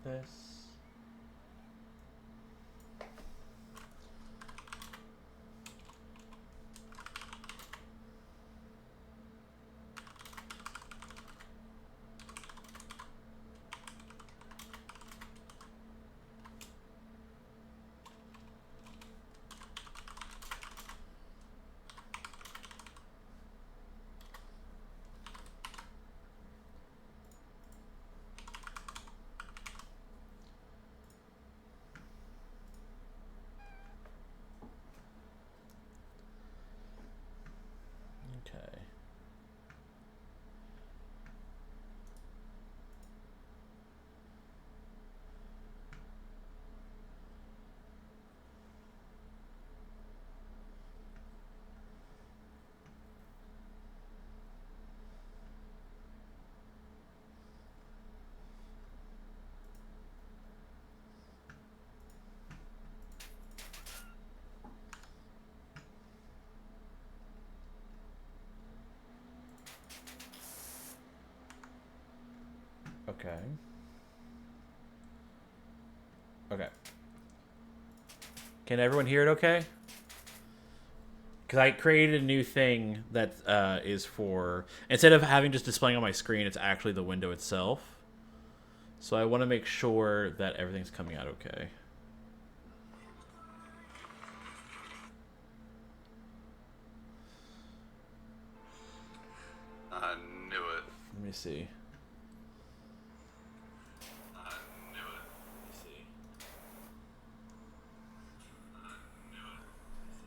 this. Okay. Okay. Okay. Can everyone hear it okay? Because I created a new thing that is for... Instead of having just displaying on my screen, it's actually the window itself. So I want to make sure that everything's coming out okay. I knew it. Let me see. I knew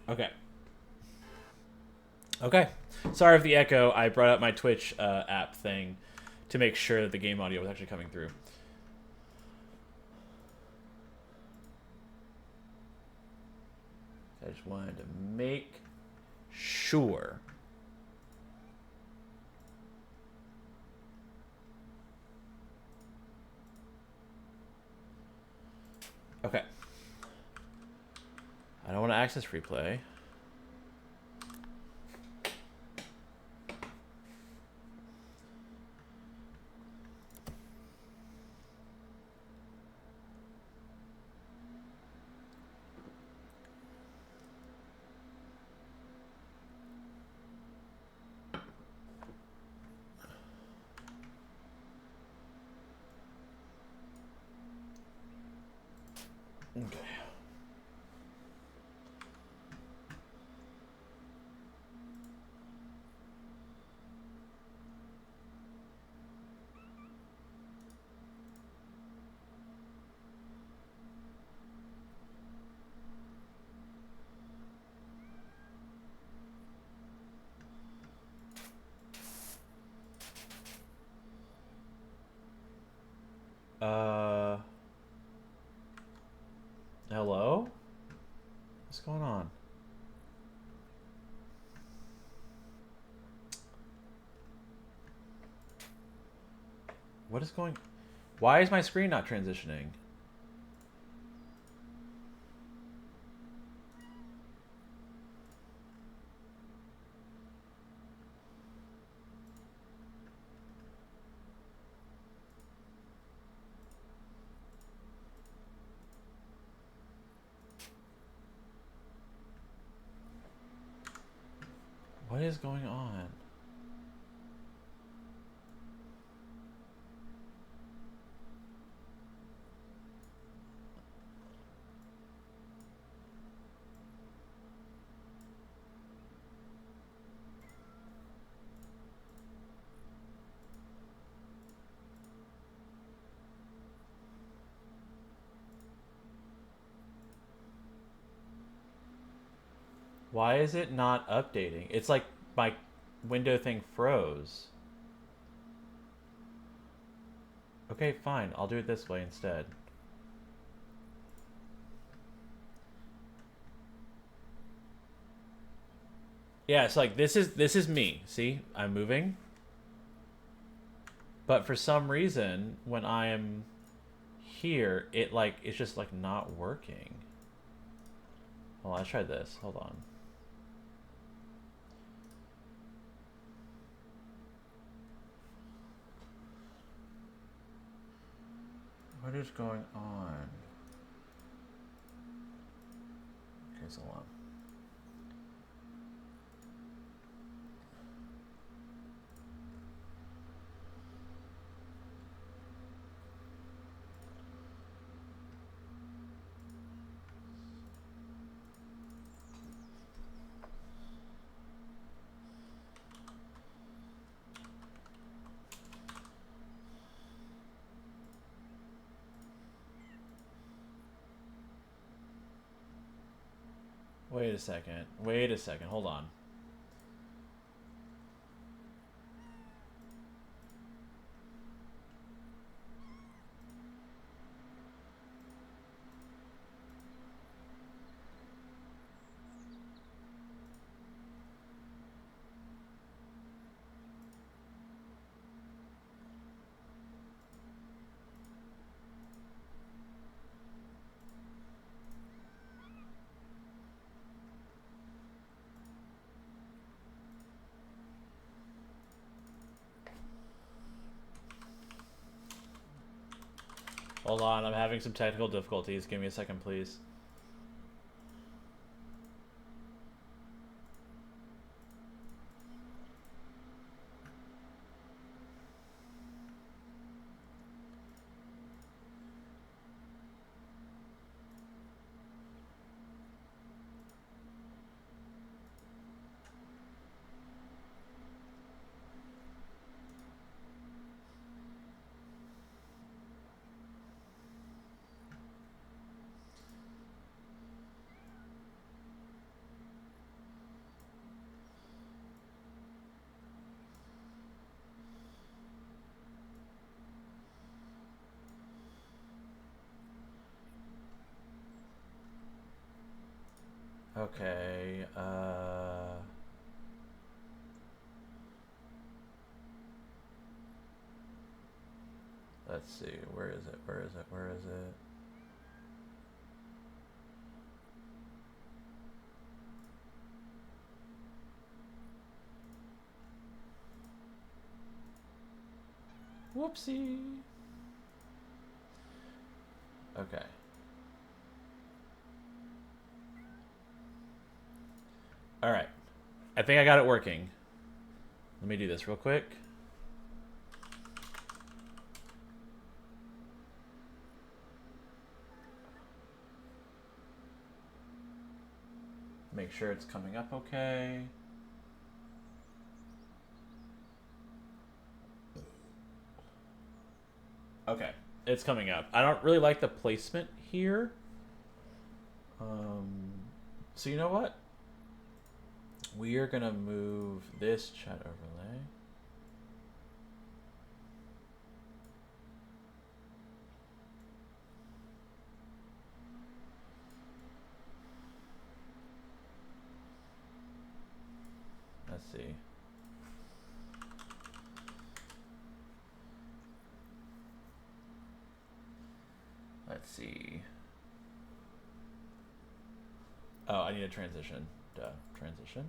it. Okay. Okay. Sorry for the echo. I brought up my Twitch app thing to make sure that the game audio was actually coming through. I just wanted to make sure. Okay. I don't want to access replay. Okay. Hello? What's going on? What is going... Why is my screen not transitioning? What is going on? Why is it not updating? It's like my window thing froze. Okay, fine. I'll do it this way instead. Yeah, it's like this is me. See? I'm moving. But for some reason, when I am here, it's just like not working. Well, let's try this. Hold on. What is going on? Okay, so long. Wait a second. Wait a second. Hold on. Hold on. I'm having some technical difficulties. Give me a second, please. Okay, let's see. Where is it? Where is it? Where is it? Whoopsie. Okay. All right. I think I got it working. Let me do this real quick. Make sure it's coming up okay. Okay, it's coming up. I don't really like the placement here. So you know what? We are gonna move this chat overlay. Let's see. Let's see. Oh, I need a transition. Duh. Transition.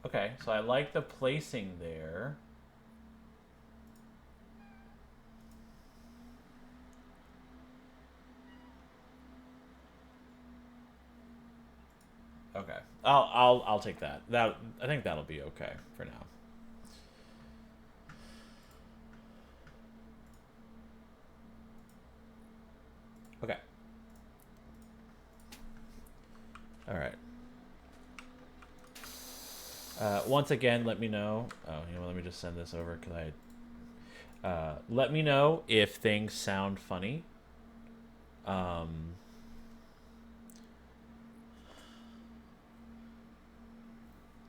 Okay, so I like the placing there. Okay, I'll take that. I think that'll be okay for now. Okay. All right. Once again, let me know. Oh, you know, let me just send this over because let me know if things sound funny.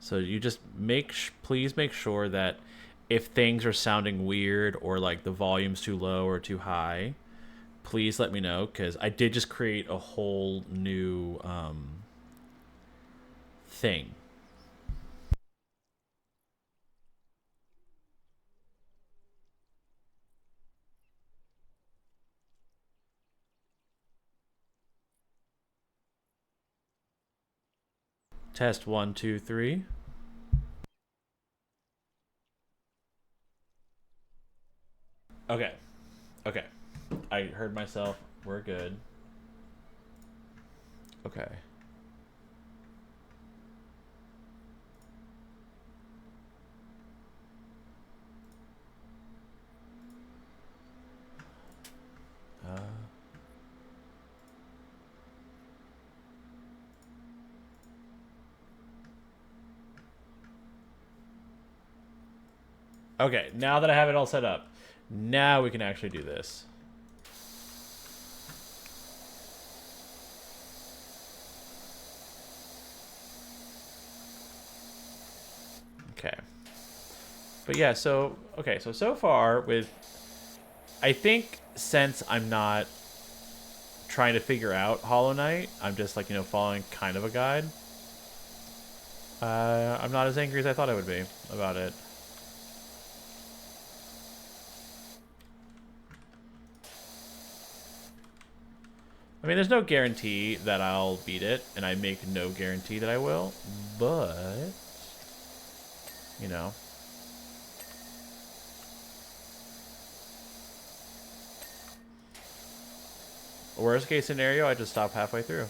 So you just please make sure that if things are sounding weird or like the volume's too low or too high, please let me know because I did just create a whole new thing. Test 1, 2, 3. Okay. Okay. I heard myself. We're good. Okay. Uh, okay, now that I have it all set up, now we can actually do this. Okay. But yeah, so, okay, so far with, I think since I'm not trying to figure out Hollow Knight, I'm just like, following kind of a guide. I'm not as angry as I thought I would be about it. I mean, there's no guarantee that I'll beat it, and I make no guarantee that I will, but, you know. Worst case scenario, I just stop halfway through.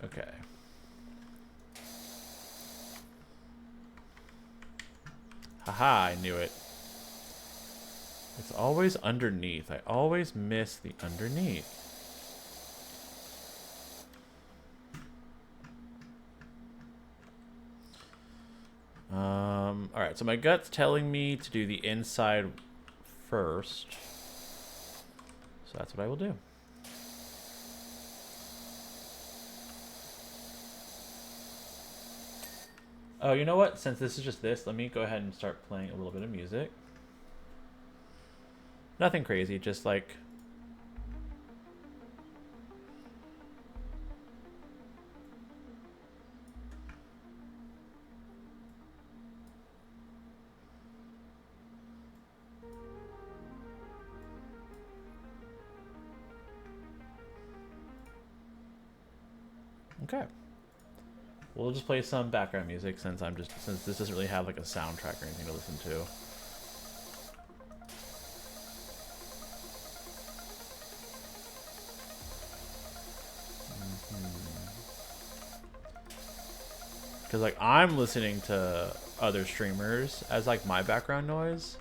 Okay. Haha, I knew it. It's always underneath. I always miss the underneath. Alright, so my gut's telling me to do the inside first. So that's what I will do. Oh, you know what? Since this is just this, let me go ahead and start playing a little bit of music. Nothing crazy, just like... Okay. We'll just play some background music since this doesn't really have like a soundtrack or anything to listen to. Because like I'm listening to other streamers as like my background noise,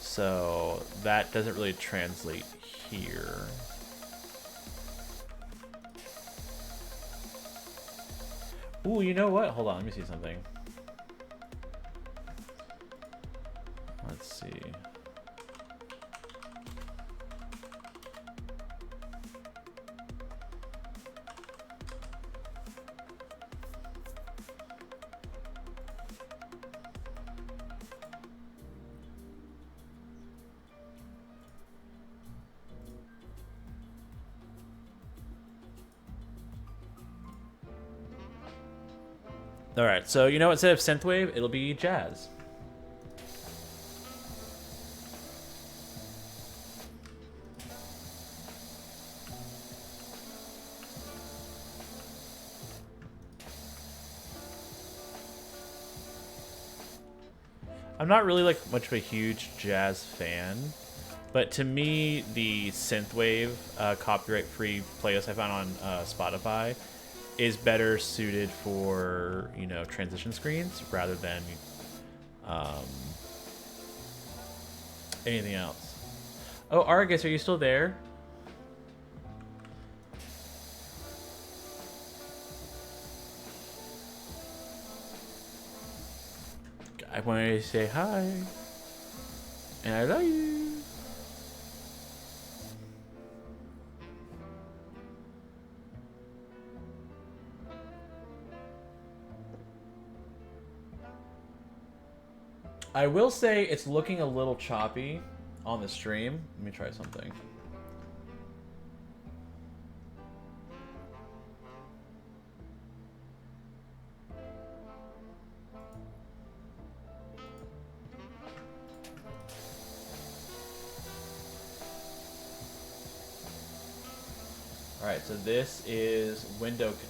so that doesn't really translate here. Ooh, you know what? Hold on, let me see something. Let's see. All right, so you know, instead of synthwave, it'll be jazz. I'm not really like much of a huge jazz fan, but to me, the synthwave copyright-free playlist I found on Spotify is better suited for, transition screens rather than anything else. Oh, Argus, are you still there? I wanted to say hi. And I love you. I will say it's looking a little choppy on the stream. Let me try something. Alright, so this is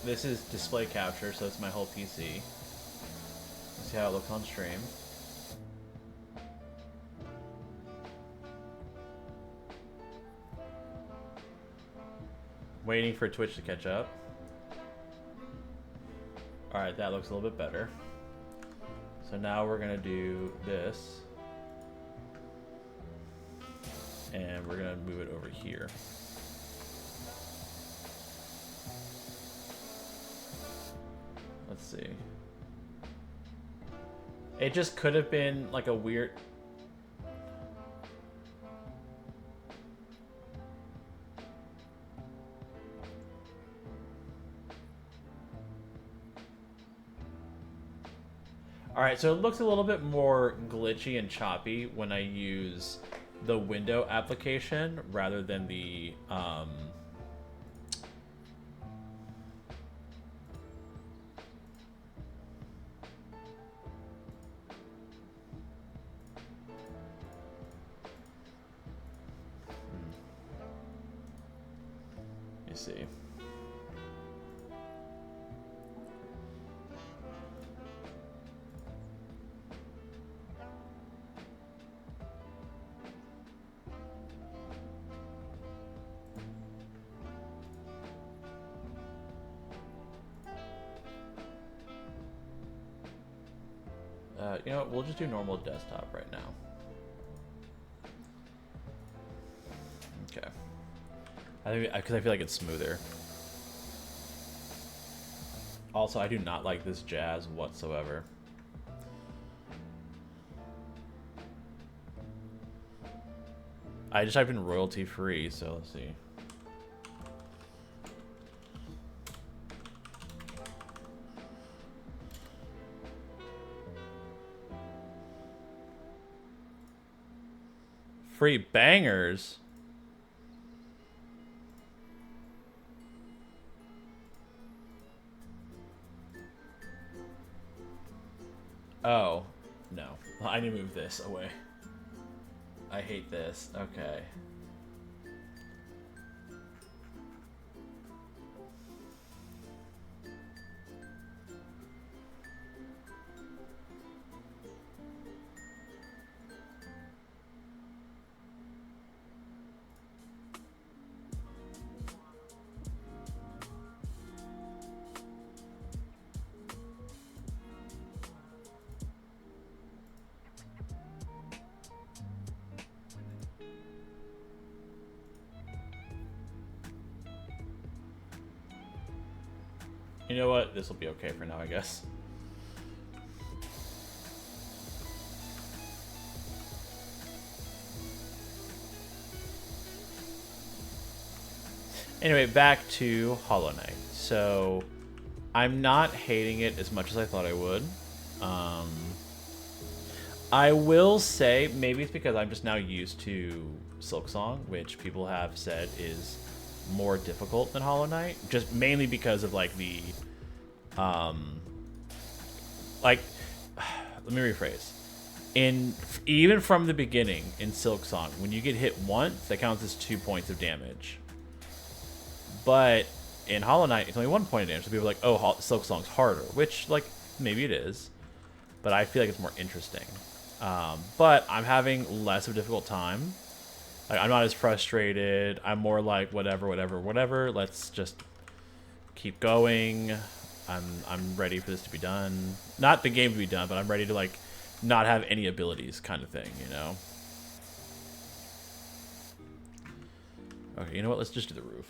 this is display capture, so it's my whole PC. Let's see how it looks on stream. Waiting for Twitch to catch up. Alright, that looks a little bit better. So now we're gonna do this. And we're gonna move it over here. Let's see. It just could have been like a weird... Alright, so it looks a little bit more glitchy and choppy when I use the window application rather than the let me see. You know what? We'll just do normal desktop right now. Okay. I think because I feel like it's smoother. Also, I do not like this jazz whatsoever. I just typed in royalty free, so let's see. Free bangers. Oh, no. I need to move this away. I hate this. Okay. You know what? This will be okay for now, I guess. Anyway, back to Hollow Knight. So, I'm not hating it as much as I thought I would. I will say, maybe it's because I'm just now used to Silksong, which people have said is more difficult than Hollow Knight, just mainly because of like the let me rephrase. Even from the beginning in Silksong, when you get hit once, that counts as 2 points of damage. But in Hollow Knight, it's only 1 point of damage. So people are like, oh, Silksong's harder, which like maybe it is, but I feel like it's more interesting. But I'm having less of a difficult time. Like, I'm not as frustrated. I'm more like whatever. Let's just keep going. I'm ready for this to be done. Not the game to be done, but I'm ready to like not have any abilities, kind of thing, you know. Okay, you know what? Let's just do the roof.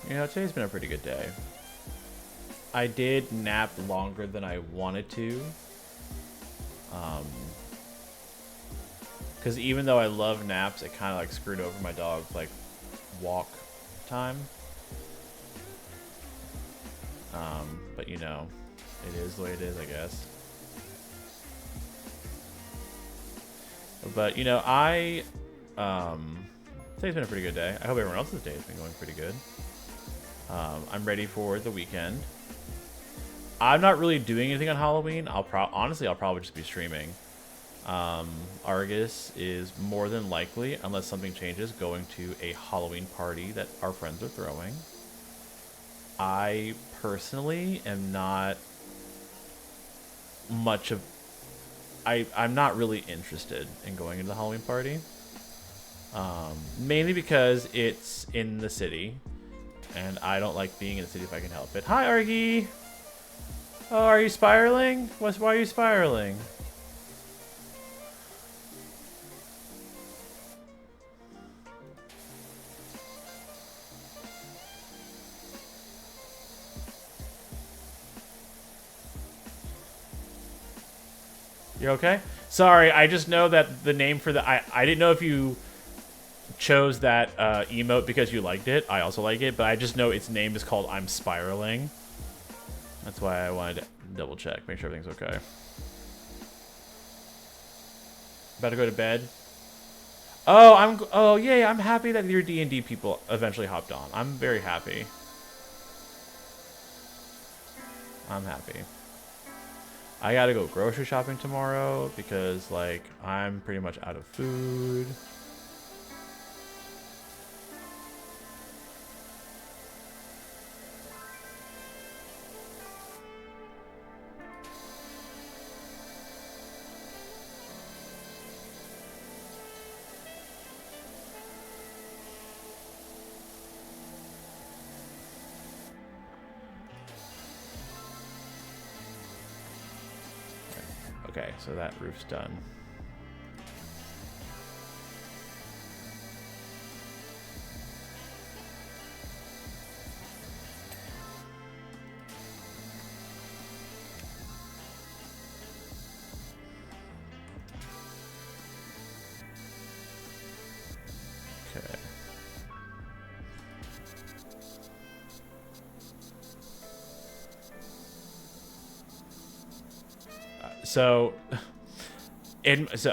You know, today's been a pretty good day. I did nap longer than I wanted to. Because even though I love naps, it kind of like screwed over my dog like walk time. But you know, it is the way it is, I guess. But you know, today's been a pretty good day. I hope everyone else's day has been going pretty good. I'm ready for the weekend. I'm not really doing anything on Halloween. Honestly, I'll probably just be streaming. Argus is more than likely, unless something changes, going to a Halloween party that our friends are throwing. I personally am not much of... I'm not really interested in going to the Halloween party. Mainly because it's in the city, and I don't like being in the city if I can help it. Hi, Argy! Oh, are you spiraling? Why are you spiraling? You're okay? Sorry, I just know that the name for the... I didn't know if you chose that emote because you liked it. I also like it, but I just know its name is called I'm Spiraling. That's why I wanted to double check, make sure everything's okay. About to go to bed. Oh, yay, I'm happy that your D&D people eventually hopped on. I'm very happy. I'm happy. I gotta go grocery shopping tomorrow because, like, I'm pretty much out of food. Okay, so that roof's done.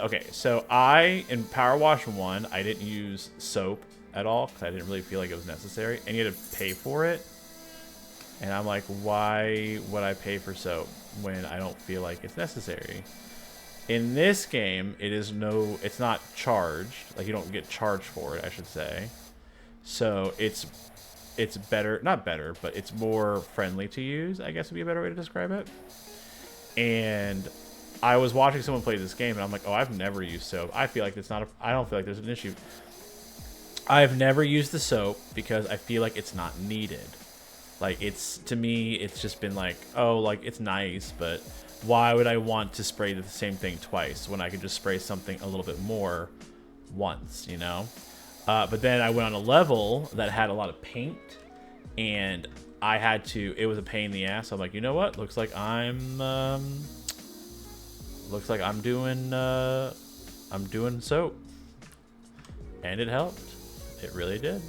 Okay. So I in Power Wash 1 I didn't use soap at all because I didn't really feel like it was necessary, and you had to pay for it, and I'm like, why would I pay for soap when I don't feel like it's necessary? In this game, it's not charged, like you don't get charged for it, I should say. So it's better, not better, but it's more friendly to use, I guess would be a better way to describe it. And I was watching someone play this game, and I'm like, oh, I've never used soap. I feel like I don't feel like there's an issue. I've never used the soap because I feel like it's not needed. Like, to me, it's just been like, oh, like, it's nice, but why would I want to spray the same thing twice when I could just spray something a little bit more once, you know? But then I went on a level that had a lot of paint, and it was a pain in the ass. So I'm like, you know what? Looks like I'm doing soap. And it helped. It really did.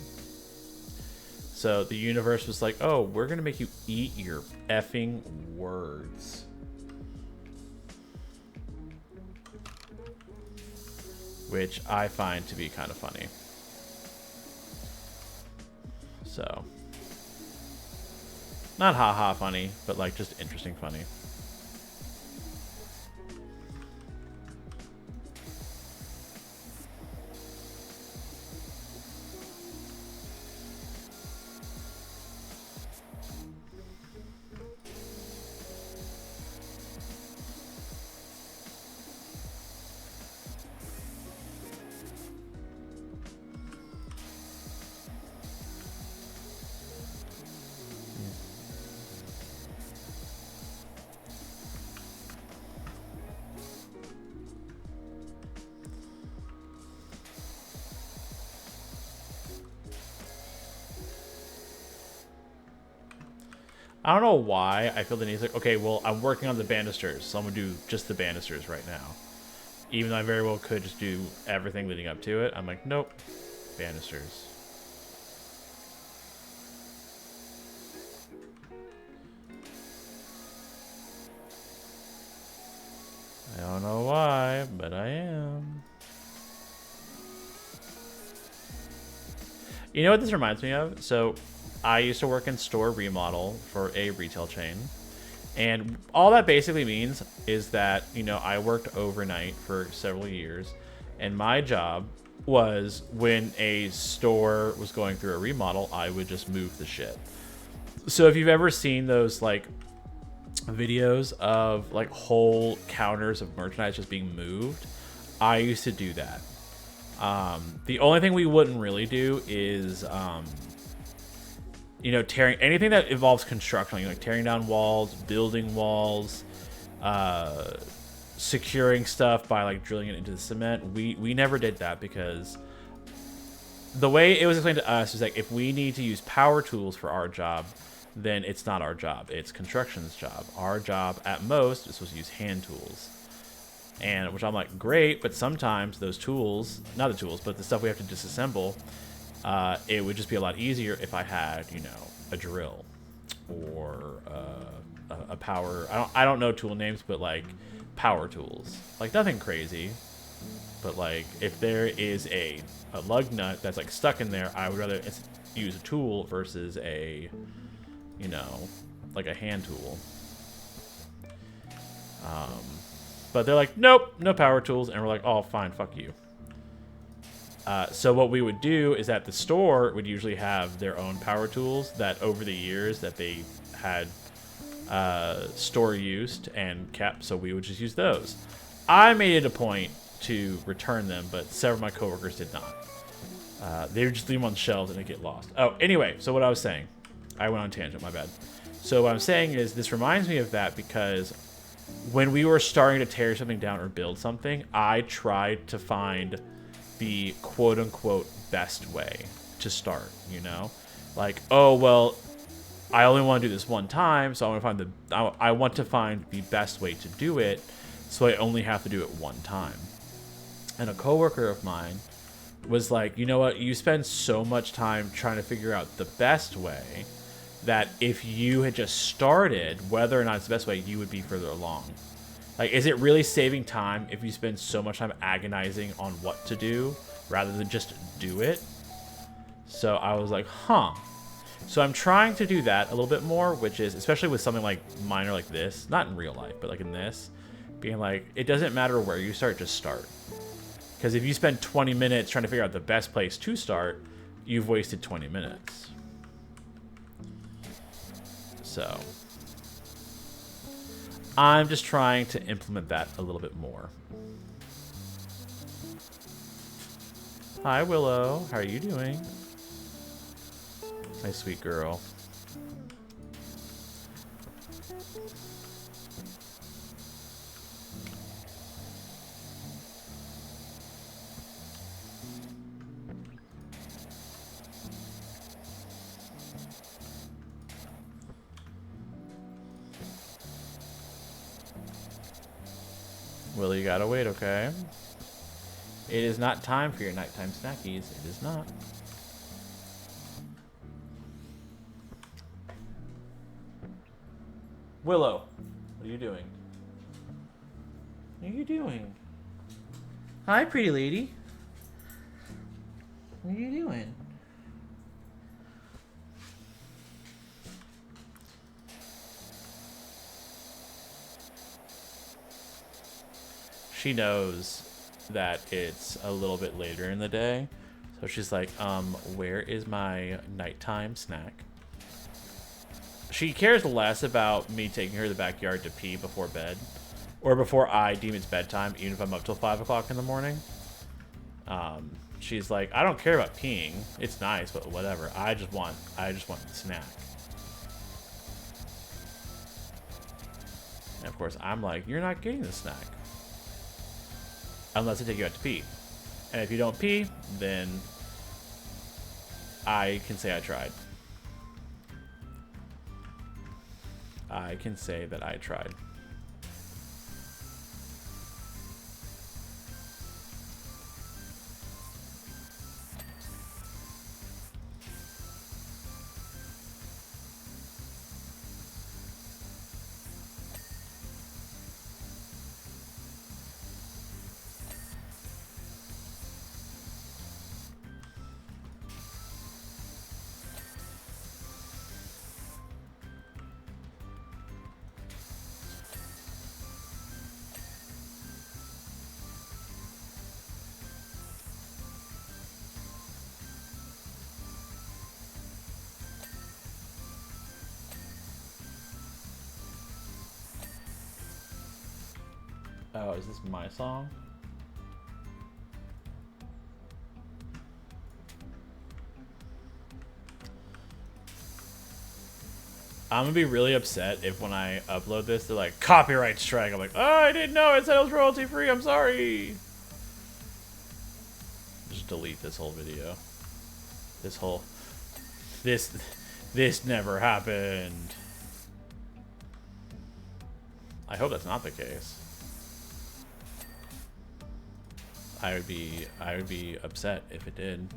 So the universe was like, oh, we're going to make you eat your effing words. Which I find to be kind of funny. So, not haha funny, but like just interesting funny. I don't know why I feel the need. Like, okay, well, I'm working on the banisters, so I'm gonna do just the banisters right now. Even though I very well could just do everything leading up to it. I'm like, nope, banisters. I don't know why, but I am. You know what this reminds me of? So, I used to work in store remodel for a retail chain. And all that basically means is that, you know, I worked overnight for several years. And my job was when a store was going through a remodel, I would just move the shit. So if you've ever seen those, like, videos of, like, whole counters of merchandise just being moved, I used to do that. The only thing we wouldn't really do is, you know, tearing anything that involves construction, like tearing down walls, building walls, securing stuff by like drilling it into the cement. We never did that because the way it was explained to us is like if we need to use power tools for our job, then it's not our job. It's construction's job. Our job at most is supposed to use hand tools. And which I'm like, great, but sometimes those tools, not the tools, but the stuff we have to disassemble, it would just be a lot easier if I had, you know, a drill or a power. I don't know tool names, but like power tools, like nothing crazy. But like if there is a lug nut that's like stuck in there, I would rather use a tool versus a, you know, like a hand tool. But they're like, nope, no power tools. And we're like, oh, fine, fuck you. So what we would do is that the store would usually have their own power tools that over the years that they had store used and kept. So we would just use those. I made it a point to return them, but several of my coworkers did not. They would just leave them on shelves and they get lost. Oh, anyway, so what I was saying. I went on a tangent, my bad. So what I'm saying is this reminds me of that because when we were starting to tear something down or build something, I tried to find the quote-unquote best way to start, you know? Like, oh, well, I only want to do this one time, so I want to find the best way to do it, so I only have to do it one time. And a coworker of mine was like, you know what? You spend so much time trying to figure out the best way that if you had just started, whether or not it's the best way, you would be further along. Like, is it really saving time if you spend so much time agonizing on what to do rather than just do it? So I was like, huh. So I'm trying to do that a little bit more, which is, especially with something like minor like this, not in real life, but like in this, being like, it doesn't matter where you start, just start. Because if you spend 20 minutes trying to figure out the best place to start, you've wasted 20 minutes. So I'm just trying to implement that a little bit more. Hi, Willow. How are you doing? My sweet girl. Willow, you gotta wait, okay? It is not time for your nighttime snackies. It is not. Willow, what are you doing? What are you doing? Hi, pretty lady. What are you doing? She knows that it's a little bit later in the day. So she's like, where is my nighttime snack? She cares less about me taking her to the backyard to pee before bed. Or before I deem it's bedtime, even if I'm up till 5 o'clock in the morning. She's like, I don't care about peeing. It's nice, but whatever. I just want the snack. And of course, I'm like, you're not getting the snack. Unless I take you out to pee. And if you don't pee, then I can say I tried. I can say that I tried. Oh, is this my song? I'm gonna be really upset if when I upload this, they're like, copyright strike. I'm like, oh, I didn't know it said it was royalty free. I'm sorry. Just delete this whole video. This never happened. I hope that's not the case. I would be upset if it did.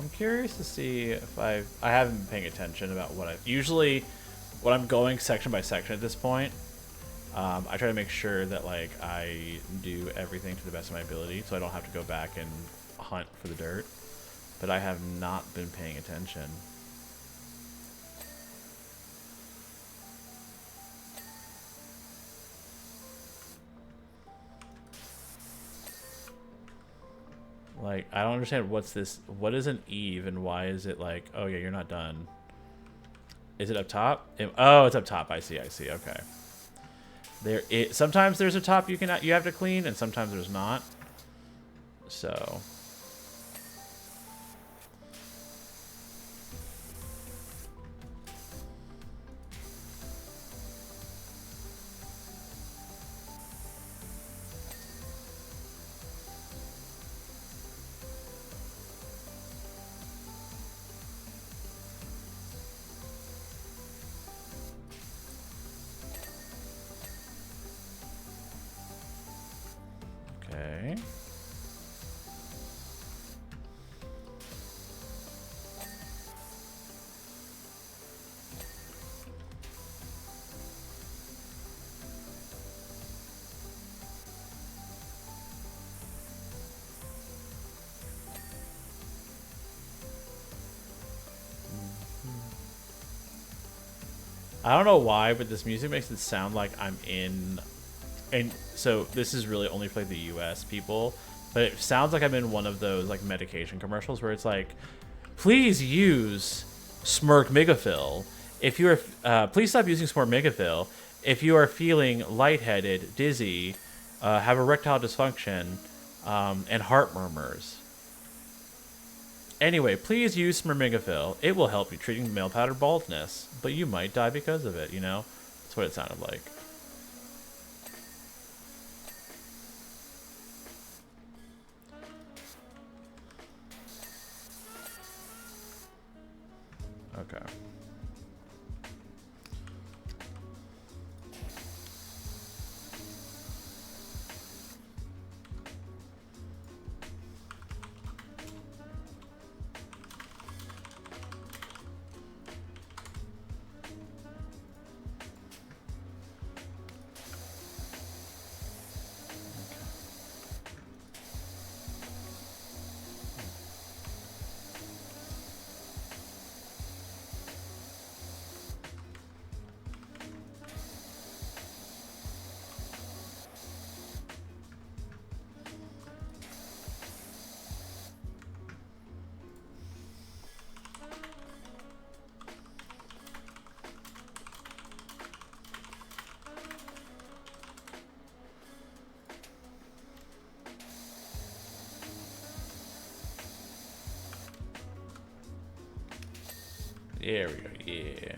I'm curious to see if I haven't been paying attention about what I usually when I'm going section by section at this point. I try to make sure that like I do everything to the best of my ability, so I don't have to go back and hunt for the dirt. But I have not been paying attention. Like, I don't understand what's this. What is an Eve and why is it like, oh yeah, you're not done. Is it up top? Oh, it's up top. I see. Okay. Sometimes there's a top you have to clean, and sometimes there's not. So. Okay. I don't know why, but this music makes it sound like I'm in... And so this is really only for like the US people, but it sounds like I'm in one of those like medication commercials where it's like, please use Smirk Megafil. If you are, please stop using Smirk Megafil if you are feeling lightheaded, dizzy, have erectile dysfunction, and heart murmurs. Anyway, please use Smirmigafil. It will help you treating male pattern baldness, but you might die because of it, you know? That's what it sounded like. Okay. There we go, yeah.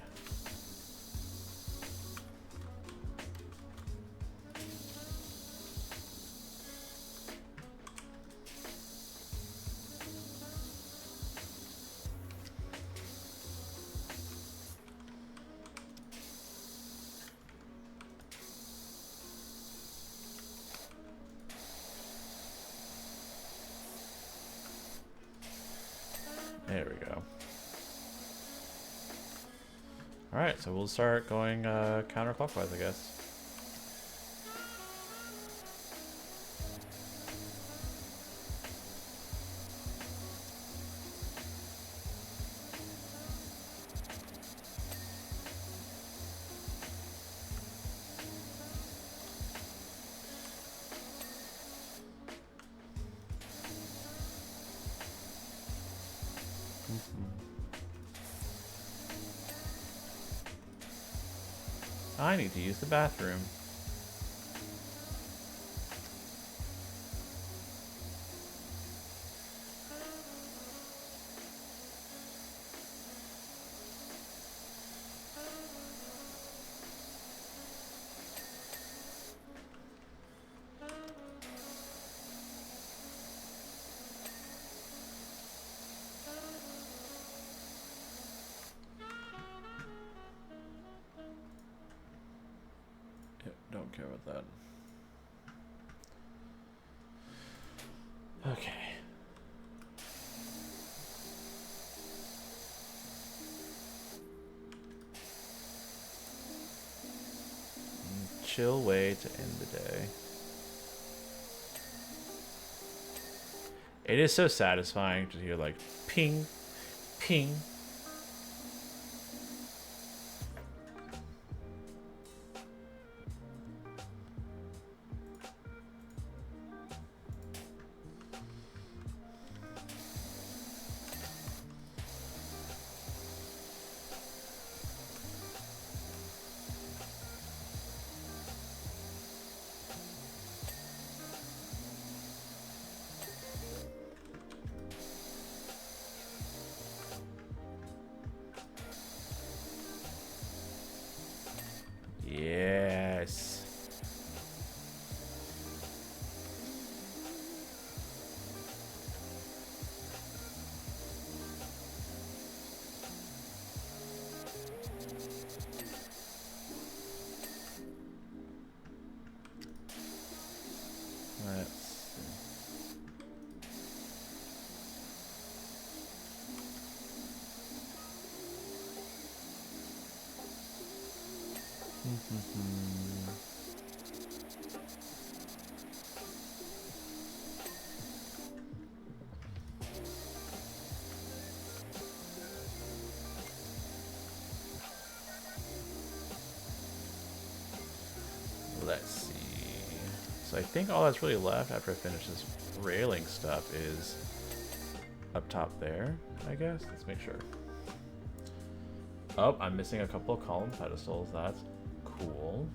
There we go. Alright, so we'll start going counterclockwise, I guess. I need to use the bathroom. Don't care about that. Okay. Chill way to end the day. It is so satisfying to hear like ping, ping. Yes. Let's see. Let's see. So I think all that's really left after I finish this railing stuff is up top there, I guess. Let's make sure. Oh, I'm missing a couple of column pedestals. That's cool.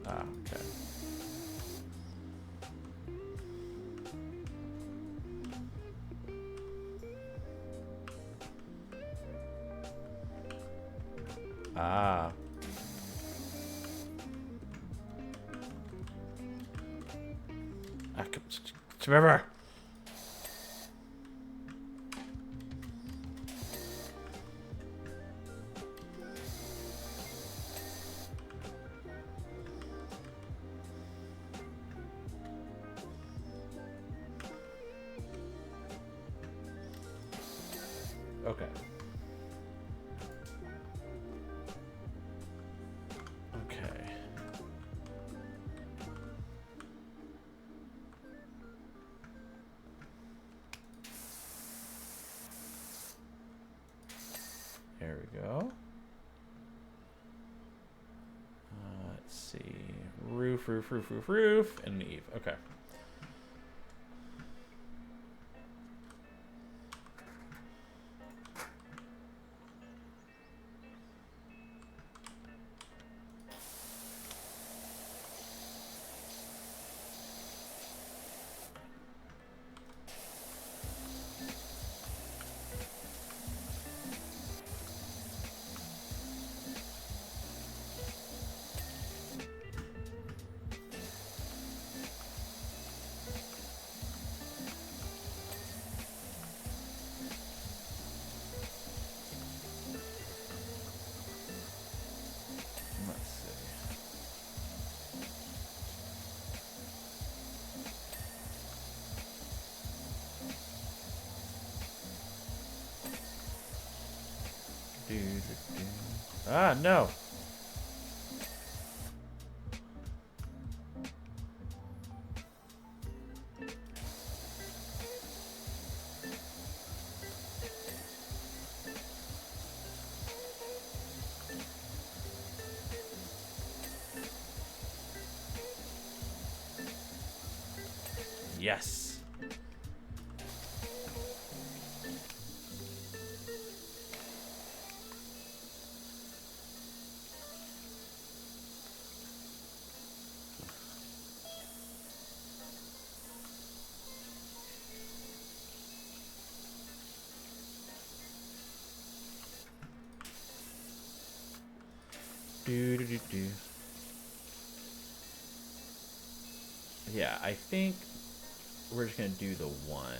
Ah, okay. Ah. Remember. Okay. Okay. There we go. Let's see. Roof, and Eve. Okay. Ah, no. Yes. Do do do do. Yeah, I think we're just gonna do the one.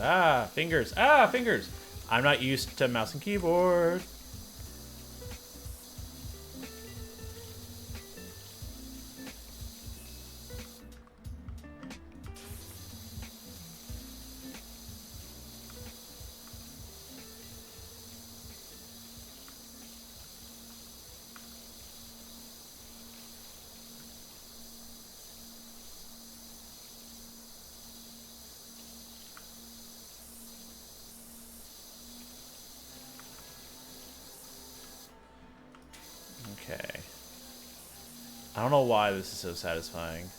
Ah, fingers. Ah, fingers. I'm not used to mouse and keyboard. Okay. I don't know why this is so satisfying.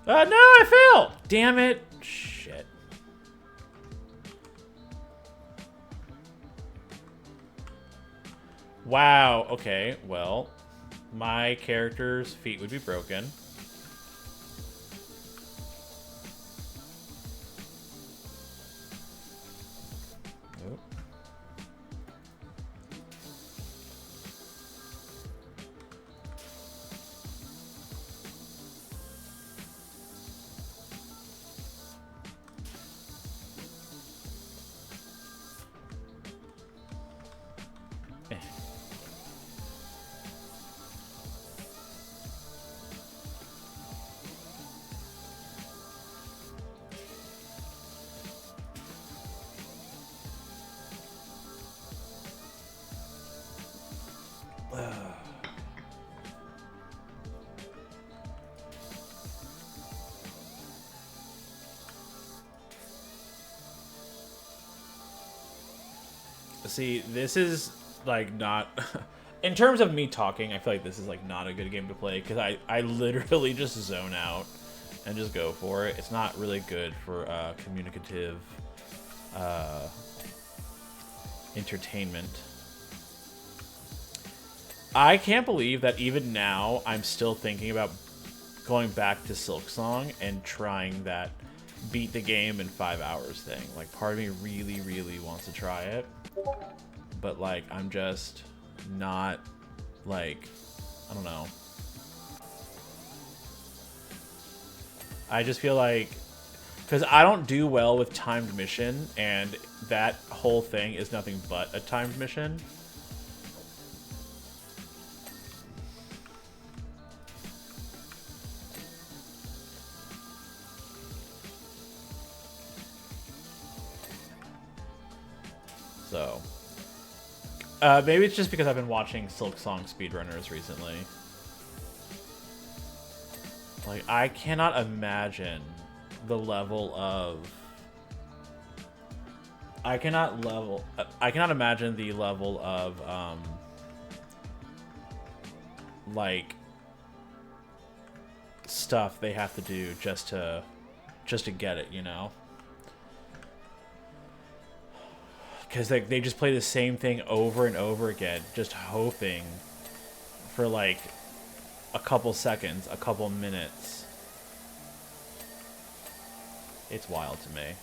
No, I failed! Damn it. Shit. Wow, okay, well, my character's feet would be broken. Oop. Eh. See, this is like not in terms of me talking, I feel like this is like not a good game to play because I literally just zone out and just go for it. It's not really good for communicative entertainment. I can't believe that even now I'm still thinking about going back to Silksong and trying that beat the game in 5 hours thing. Like, part of me really, really wants to try it. But, like, I'm just not, like, I don't know. I just feel like, because I don't do well with timed mission, and that whole thing is nothing but a timed mission. So, Maybe it's just because I've been watching Silk Song speedrunners recently. Like, I cannot imagine the level of... I cannot imagine the level of, like, stuff they have to do just to get it, you know? Because they just play the same thing over and over again, just hoping for, like, a couple seconds, a couple minutes. It's wild to me.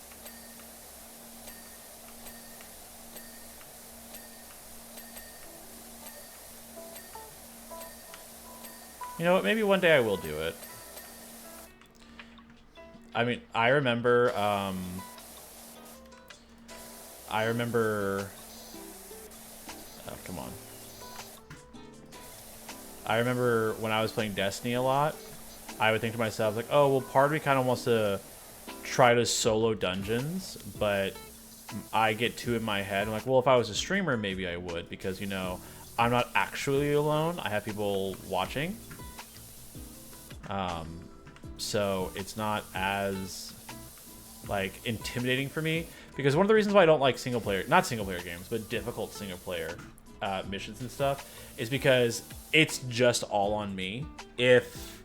You know what? Maybe one day I will do it. I mean, I remember. Oh, come on. I remember when I was playing Destiny a lot, I would think to myself, like, oh, well, part of me kind of wants to try to solo dungeons, but I get too in my head. I'm like, well, if I was a streamer, maybe I would, because, you know, I'm not actually alone. I have people watching. So it's not as, like, intimidating for me. Because one of the reasons why I don't like not single player games, but difficult single player missions and stuff, is because it's just all on me. If,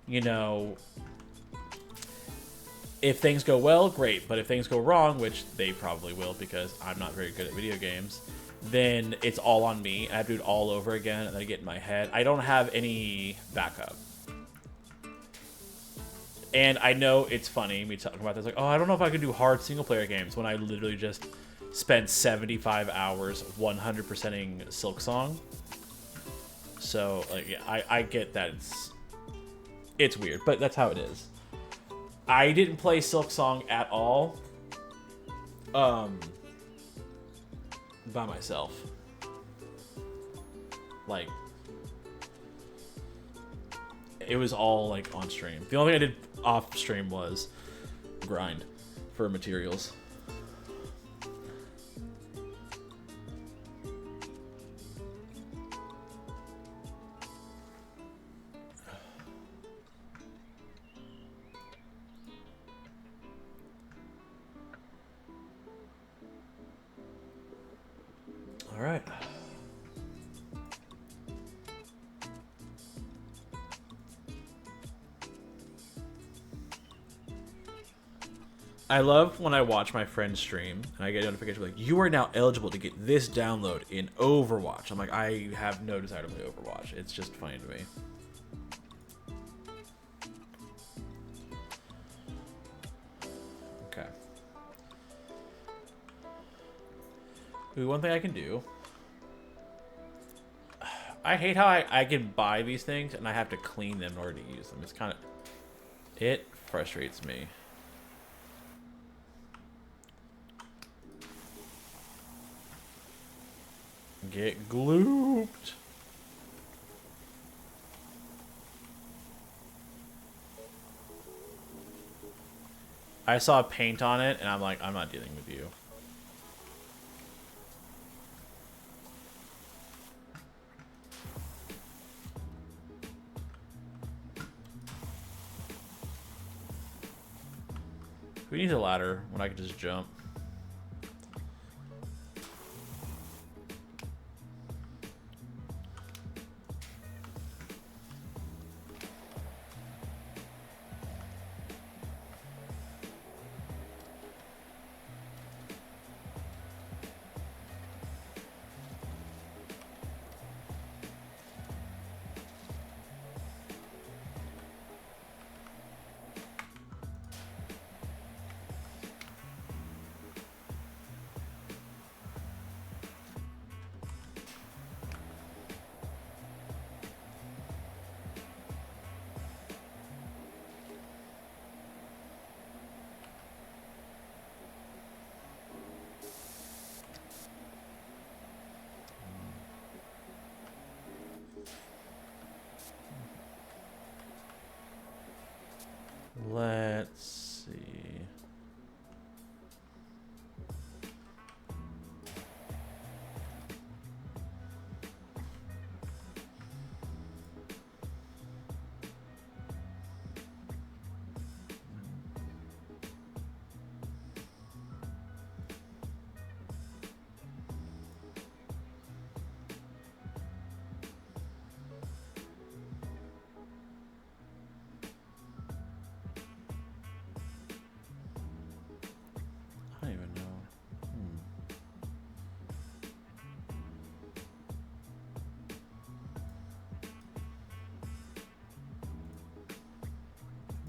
you know, if things go well, great. But if things go wrong, which they probably will because I'm not very good at video games, then it's all on me. I have to do it all over again, and then I get in my head. I don't have any backup. And I know it's funny me talking about this, like, oh, I don't know if I can do hard single-player games when I literally just spent 75 hours 100%ing Silksong. So, like, yeah, I get that it's weird, but that's how it is. I didn't play Silksong at all, by myself. Like, it was all, like, on stream. The only thing I did off stream was grind for materials. All right. I love when I watch my friends stream and I get a notification like, you are now eligible to get this download in Overwatch. I'm like, I have no desire to play Overwatch. It's just funny to me. Okay. Ooh, one thing I can do. I hate how I can buy these things and I have to clean them in order to use them. It's kind of... It frustrates me. Get glooped. I saw paint on it, and I'm like, I'm not dealing with you. Who needs a ladder when I can just jump? Let's see.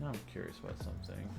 Now I'm curious about something.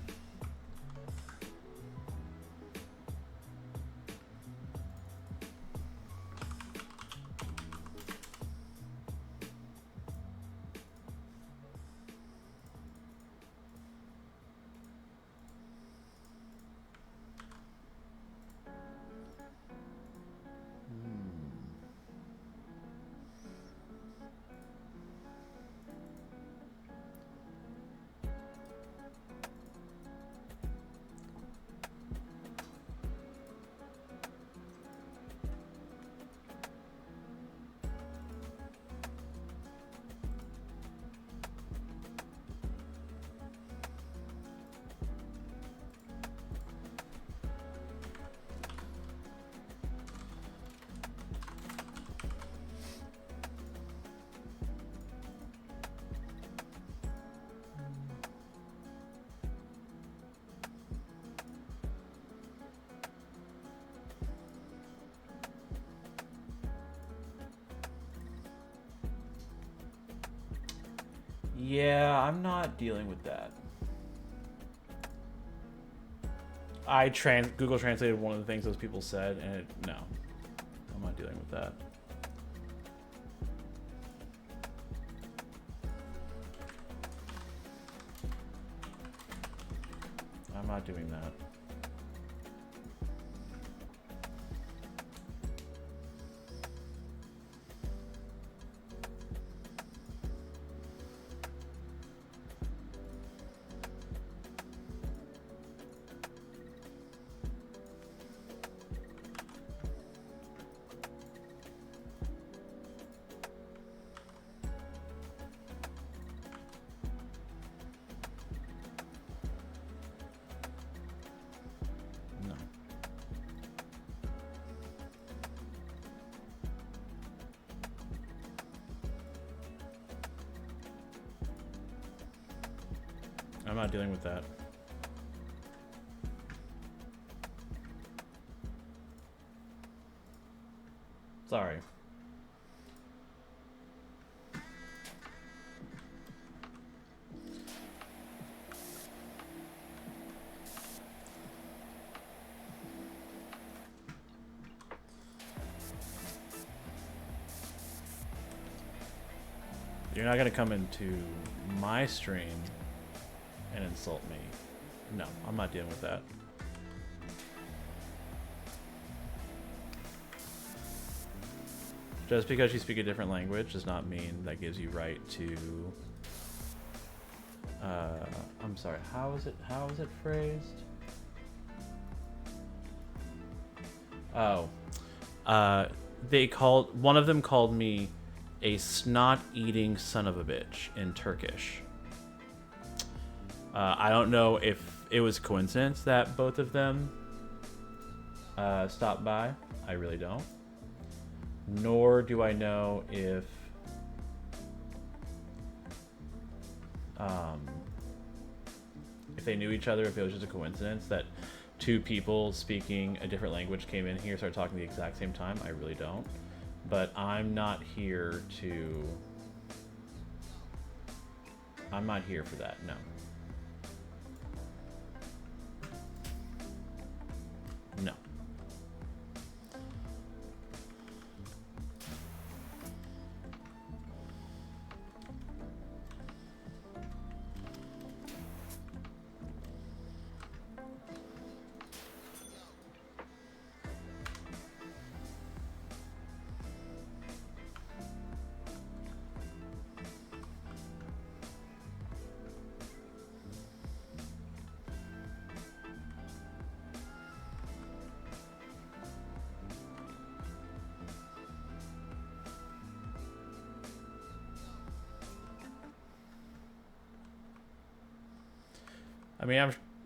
Yeah, I'm not dealing with that. Google translated one of the things those people said, and no, I'm not dealing with that. I'm not doing that. No. I'm not dealing with that. Sorry. You're not gonna come into my stream and insult me. No, I'm not dealing with that. Just because you speak a different language does not mean that gives you right to... I'm sorry, how is it phrased? Oh. One of them called me a snot-eating son of a bitch in Turkish. I don't know if it was coincidence that both of them stopped by. I really don't. Nor do I know if they knew each other, if it was just a coincidence that two people speaking a different language came in here, started talking at the exact same time. I really don't. But I'm not here for that, no. No. I mean,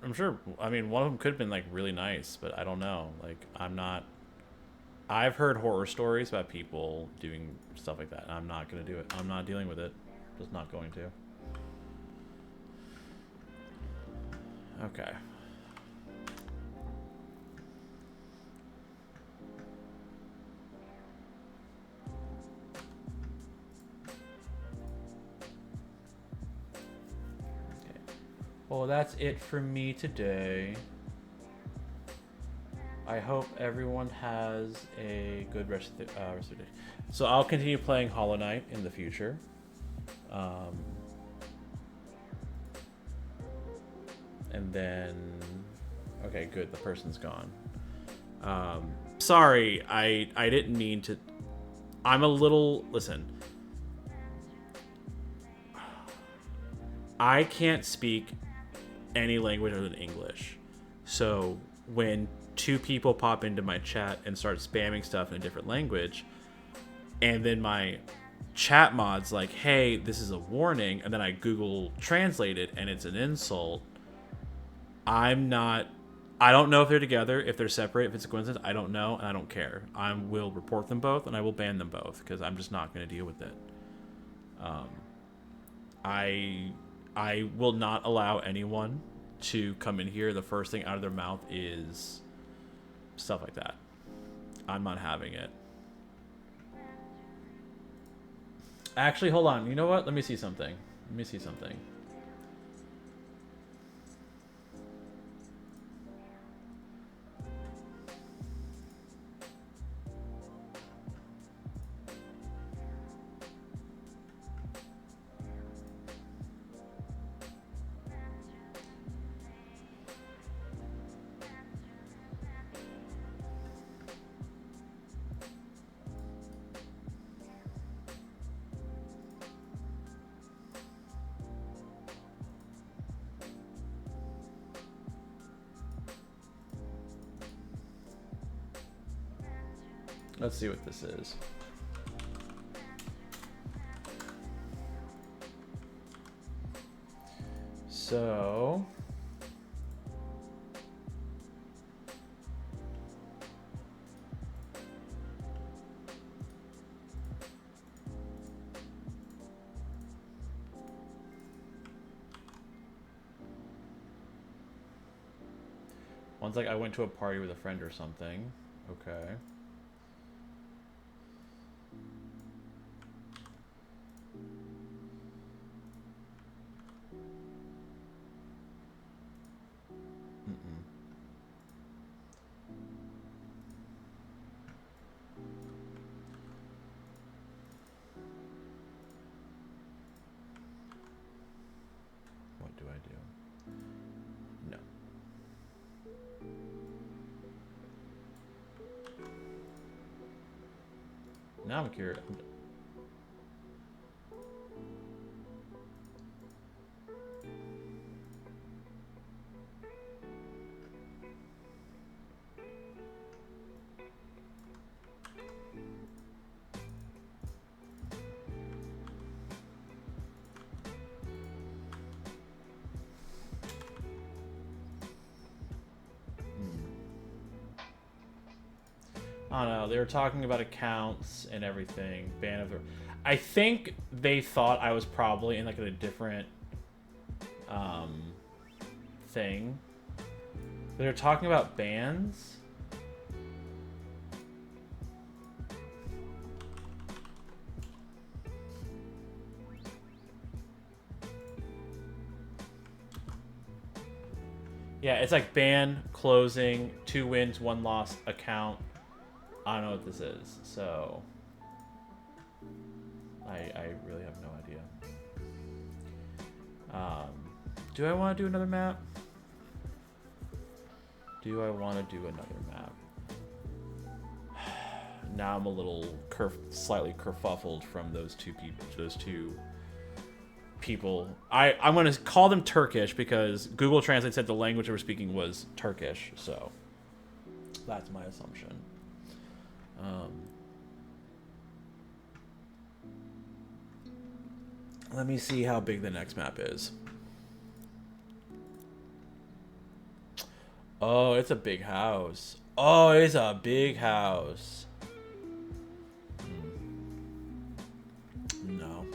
I'm sure. I mean, one of them could have been like really nice, but I don't know. Like, I'm not. I've heard horror stories about people doing stuff like that. And I'm not gonna do it. I'm not dealing with it. Just not going to. Okay. Well, that's it for me today. I hope everyone has a good rest of the day. So I'll continue playing Hollow Knight in the future. And then, okay, good. The person's gone. Sorry, I didn't mean to. I'm a little. Listen. I can't speak any language other than English. So when two people pop into my chat and start spamming stuff in a different language, and then my chat mod's like, hey, this is a warning, and then I Google translate it and it's an insult, I don't know if they're together, if they're separate, if it's a coincidence. I don't know, and I don't care. I will report them both, and I will ban them both, because I'm just not going to deal with it. I will not allow anyone to come in here. The first thing out of their mouth is stuff like that. I'm not having it. Actually, hold on. You know what? Let me see something. Let's see what this is. So one's like, I went to a party with a friend or something. Okay. What do I do? No. Now I'm curious. I don't know. They were talking about accounts and everything. Ban of the. I think they thought I was probably in like a different thing. They're talking about bans. Yeah, it's like ban, closing, 2 wins, 1 loss account. I don't know what this is, so I really have no idea. Do I want to do another map? Now I'm a little slightly kerfuffled from those two people. I'm going to call them Turkish because Google Translate said the language they were speaking was Turkish, so that's my assumption. Let me see how big the next map is. Oh, it's a big house. Oh, it's a big house. No.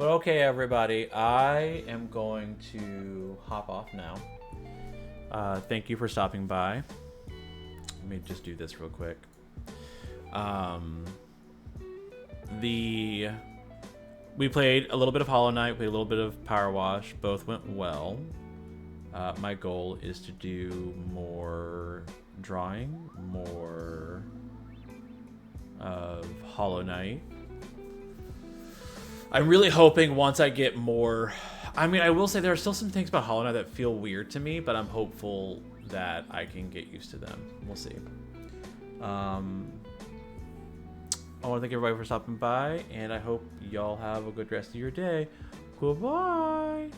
But okay, everybody, I am going to hop off now. Thank you for stopping by. Let me just do this real quick. We played a little bit of Hollow Knight, played a little bit of Power Wash. Both went well. My goal is to do more drawing, more of Hollow Knight. I'm really hoping once I get more... I mean, I will say there are still some things about Hollow Knight that feel weird to me, but I'm hopeful that I can get used to them. We'll see. I want to thank everybody for stopping by, and I hope y'all have a good rest of your day. Goodbye!